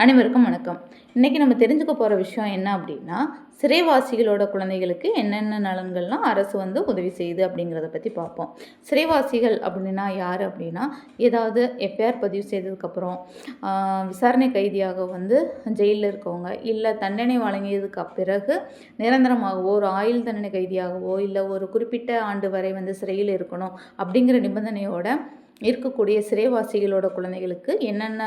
அனைவருக்கும் வணக்கம். இன்றைக்கி நம்ம தெரிஞ்சுக்க போகிற விஷயம் என்ன அப்படின்னா, சிறைவாசிகளோட குழந்தைகளுக்கு என்னென்ன நலன்கள்லாம் அரசு உதவி செய்யுது அப்படிங்கிறத பற்றி பார்ப்போம். சிறைவாசிகள் அப்படின்னா யார் அப்படின்னா, ஏதாவது எஃப்ஐஆர் பதிவு செய்ததுக்கப்புறம் விசாரணை கைதியாக ஜெயிலில் இருக்கவங்க, இல்லை தண்டனை வழங்கியதுக்கு பிறகு நிரந்தரமாகவோ ஒரு ஆயுள் தண்டனை கைதியாகவோ, இல்லை ஒரு குறிப்பிட்ட ஆண்டு வரை சிறையில் இருக்கணும் அப்படிங்கிற நிபந்தனையோட இருக்கக்கூடிய சிறைவாசிகளோட குழந்தைகளுக்கு என்னென்ன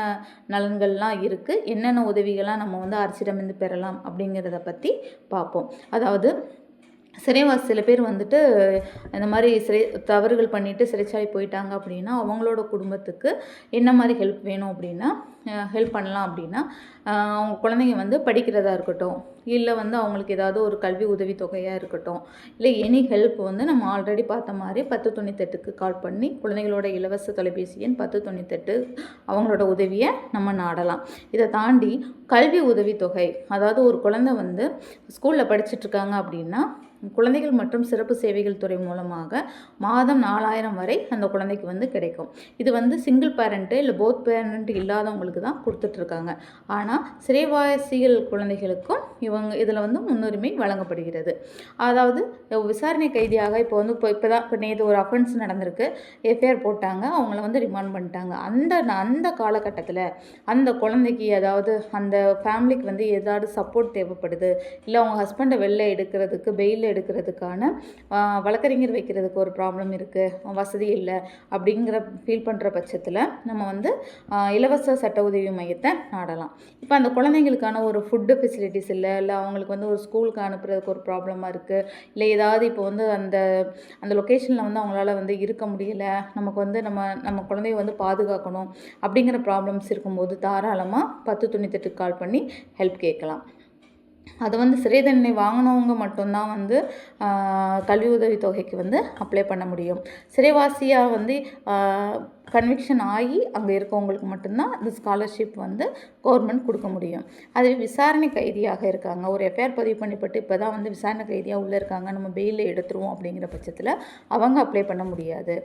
நலன்கள்லாம் இருக்குது, என்னென்ன உதவிகள்லாம் நம்ம அரசிடமிருந்து பெறலாம் அப்படிங்கிறத பற்றி பார்ப்போம். அதாவது சிறைவாசி சில பேர் இந்த மாதிரி தவறுகள் பண்ணிவிட்டு சிறைச்சாலை போயிட்டாங்க அப்படின்னா, அவங்களோட குடும்பத்துக்கு என்ன மாதிரி ஹெல்ப் வேணும் அப்படின்னா ஹெல்ப் பண்ணலாம் அப்படின்னா, அவங்க குழந்தைங்க படிக்கிறதா இருக்கட்டும், இல்லை அவங்களுக்கு ஏதாவது ஒரு கல்வி உதவித்தொகையாக இருக்கட்டும், இல்லை எனி ஹெல்ப் நம்ம ஆல்ரெடி பார்த்த மாதிரி 1098க்கு கால் பண்ணி குழந்தைகளோட இலவச தொலைபேசி எண் 1098 அவங்களோட உதவியை நம்ம நாடலாம். இதை தாண்டி கல்வி உதவித்தொகை, அதாவது ஒரு குழந்தை ஸ்கூலில் படிச்சுட்ருக்காங்க அப்படின்னா குழந்தைகள் மற்றும் சிறப்பு சேவைகள் துறை மூலமாக மாதம் 4000 வரை அந்த குழந்தைக்கு கிடைக்கும். இது சிங்கிள் பேரண்ட்டு இல்லை போத் பேரண்ட் இல்லாதவங்களுக்கு தான் கொடுத்துட்ருக்காங்க. ஆனால் சிறைவாசிகள் குழந்தைகளுக்கும் இதில் முன்னுரிமை வழங்கப்படுகிறது. அதாவது விசாரணை கைதியாக இப்போ நேற்று ஒரு அஃபென்ஸ் நடந்திருக்கு, எஃப்ஐஆர் போட்டாங்க, அவங்கள ரிமாண்ட் பண்ணிட்டாங்க. அந்த காலகட்டத்தில் அந்த குழந்தைக்கு அதாவது அந்த ஃபேமிலிக்கு ஏதாவது சப்போர்ட் தேவைப்படுது, இல்லை அவங்க ஹஸ்பண்டை வெளில எடுக்கிறதுக்கு பெயில் எடுக்கிறதுக்கான வழக்கறிஞர் வைக்கிறதுக்கு ஒரு ப்ராப்ளம் இருக்குது, வசதி இல்லை அப்படிங்கிற ஃபீல் பண்ணுற பட்சத்தில் நம்ம இலவச சட்ட உதவி மையத்தை நாடலாம். இப்போ அந்த குழந்தைங்களுக்கான ஒரு ஃபுட்டு ஃபெசிலிட்டிஸ் இல்லை அவங்களுக்கு ஒரு ஸ்கூலுக்கு அனுப்புறதுக்கு ஒரு ப்ராப்ளமாக இருக்குது, இல்லை ஏதாவது இப்போ அந்த அந்த லொக்கேஷனில் அவங்களால இருக்க முடியலை, நமக்கு நம்ம குழந்தைய பாதுகாக்கணும் அப்படிங்கிற ப்ராப்ளம்ஸ் இருக்கும்போது தாராளமாக 1098க்கு கால் பண்ணி ஹெல்ப் கேட்கலாம். அது சிறை தண்டனை வாங்கினவங்க மட்டும்தான் கல்வி உதவித்தொகைக்கு அப்ளை பண்ண முடியும். சிறைவாசியாக கன்விக்ஷன் ஆகி அங்கே இருக்கவங்களுக்கு மட்டும்தான் இந்த ஸ்காலர்ஷிப் கவர்மெண்ட் கொடுக்க முடியும். அதுவே விசாரணை கைதியாக இருக்காங்க, ஒரு எஃப்ஐஆர் பதிவு பண்ணிப்பட்டு இப்போ தான் விசாரணை கைதியாக உள்ளே இருக்காங்க, நம்ம பெயிலில் எடுத்துருவோம் அப்படிங்கிற பட்சத்தில் அவங்க அப்ளை பண்ண முடியாது.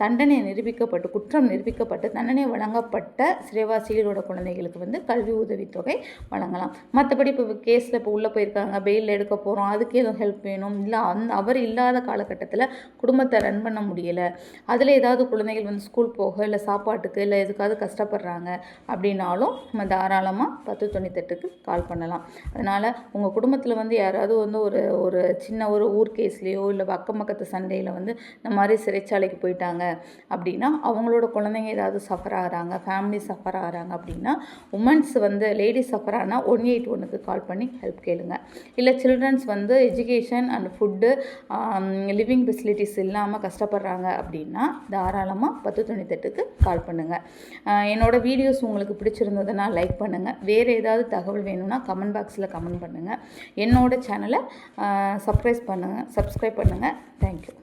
தண்டனை நிரூபிக்கப்பட்டு குற்றம் நிரூபிக்கப்பட்டு தண்டனை வழங்கப்பட்ட சிறைவாசிகளோட குழந்தைகளுக்கு கல்வி உதவித்தொகை வழங்கலாம். மற்றபடி இப்போ கேஸில் இப்போ உள்ளே போயிருக்காங்க, பெயிலில் எடுக்க போகிறோம், அதுக்கு எதுவும் ஹெல்ப் வேணும், இல்லை அவர் இல்லாத காலகட்டத்தில் குடும்பத்தை ரன் பண்ண முடியலை, அதில் ஏதாவது குழந்தைகள் ஸ்கூல் போக இல்லை சாப்பாட்டுக்கு இல்லை எதுக்காவது கஷ்டப்படுறாங்க அப்படின்னாலும் நம்ம தாராளமாக 1098க்கு கால் பண்ணலாம். அதனால் உங்கள் குடும்பத்தில் யாராவது ஒரு ஒரு சின்ன ஒரு ஊர் கேஸ்லேயோ இல்லை அக்கம் பக்கத்து சண்டையில் இந்த மாதிரி சிறைச்சாலைக்கு போயிட்டாங்க அப்படின்னா, அவங்களோட குழந்தைங்க ஏதாவது சஃபர் ஆகிறாங்க, ஃபேமிலி சஃபர் ஆகிறாங்க அப்படின்னா, உமன்ஸ் லேடிஸ் சஃபர் ஆனால் 181க்கு கால் பண்ணி ஹெல்ப் கேளுங்க. இல்லை childrens education and food living facilities இல்லாமல் கஷ்டப்படுறாங்க அப்படின்னா தாராளமாக 1098க்கு கால் பண்ணுங்கள். என்னோடய வீடியோஸ் உங்களுக்கு பிடிச்சிருந்ததுன்னா லைக் பண்ணுங்கள். வேறு ஏதாவது தகவல் வேணும்னா கமெண்ட் பாக்ஸில் கமெண்ட் பண்ணுங்கள். என்னோடய சேனலை சப்ஸ்கிரைப் பண்ணுங்கள். தேங்க்யூ.